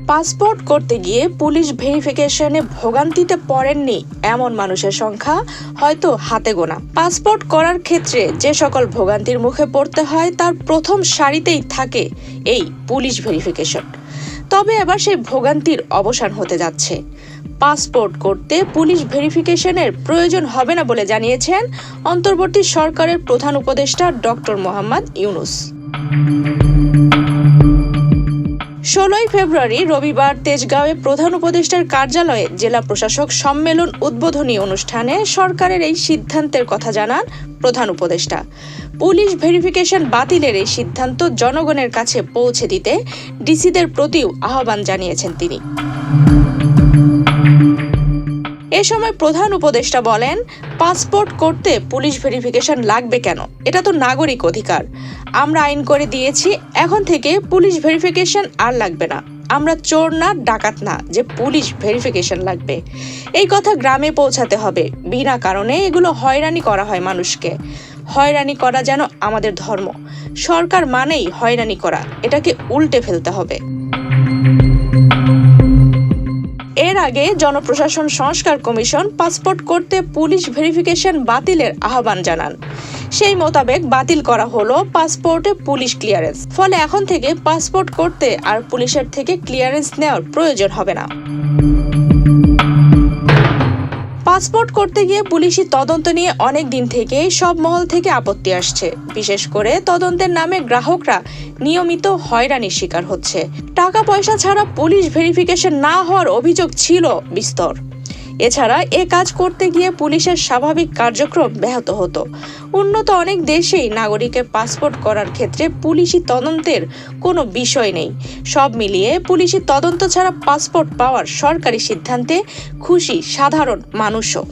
Passport করতে গিয়ে police ভেরিফিকেশনে ভোগান্তিতে পড়েননি এমন মানুষের সংখ্যা হয়তো হাতে গোনা। পাসপোর্ট করার ক্ষেত্রে যে সকল ভোগান্তির মুখে পড়তে হয় তার প্রথম সারিতেই থাকে এই পুলিশ ভেরিফিকেশন। তবে এবার সেই ভোগান্তির অবসান হতে যাচ্ছে। পাসপোর্ট করতে পুলিশ ভেরিফিকেশনের প্রয়োজন হবে না বলে জানিয়েছেন অন্তর্বর্তী সরকারের প্রধান উপদেষ্টা ডক্টর মোহাম্মদ ইউনূস। 16 ফেব্রুয়ারি রবিবার তেজগাঁওয়ে প্রধান উপদেষ্টার কার্যালয়ে জেলা প্রশাসক সম্মেলন উদ্বোধনী অনুষ্ঠানে সরকারের এই সিদ্ধান্তের কথা জানান প্রধান উপদেষ্টা। পুলিশ ভেরিফিকেশন বাতিলের এই সিদ্ধান্ত জনগণের কাছে পৌঁছে দিতে ডিসিদের প্রতিও আহ্বান জানিয়েছেন তিনি। এ সময় প্রধান উপদেষ্টা বলেন, পাসপোর্ট করতে পুলিশ ভেরিফিকেশন লাগবে কেন? এটা তো নাগরিক অধিকার। আমরা আইন করে দিয়েছি, এখন থেকে পুলিশ ভেরিফিকেশন আর লাগবে না। আমরা চোর না, ডাকাত না যে পুলিশ ভেরিফিকেশন লাগবে। এই কথা গ্রামে পৌঁছাতে হবে। বিনা কারণে এগুলো হয়রানি করা হয় মানুষকে। হয়রানি করা যেন আমাদের ধর্ম। সরকার মানেই হয়রানি করা, এটাকে উল্টে ফেলতে হবে। এর আগে জনপ্রশাসন সংস্কার কমিশন পাসপোর্ট করতে পুলিশ ভেরিফিকেশন বাতিলের আহ্বান জানান। সেই মোতাবেক বাতিল করা হলো পাসপোর্টে পুলিশ ক্লিয়ারেন্স। ফলে এখন থেকে পাসপোর্ট করতে আর পুলিশের থেকে ক্লিয়ারেন্স নেওয়ার প্রয়োজন হবে না। পাসপোর্ট করতে গিয়ে পুলিশি তদন্ত নিয়ে অনেক দিন থেকেই সব মহল থেকে আপত্তি আসছে। বিশেষ করে তদন্তের নামে গ্রাহকরা নিয়মিত হয়রানির শিকার হচ্ছে। টাকা পয়সা ছাড়া পুলিশ ভেরিফিকেশন না হওয়ার অভিযোগ ছিল বিস্তর। এছাড়া এ কাজ করতে গিয়ে পুলিশের স্বাভাবিক কার্যক্রম ব্যাহত হতো। উন্নত অনেক দেশেই নাগরিকের পাসপোর্ট করার ক্ষেত্রে পুলিশি তদন্তের কোনো বিষয় নেই। সব মিলিয়ে পুলিশি তদন্ত ছাড়া পাসপোর্ট পাওয়ার সরকারি সিদ্ধান্তে খুশি সাধারণ মানুষও।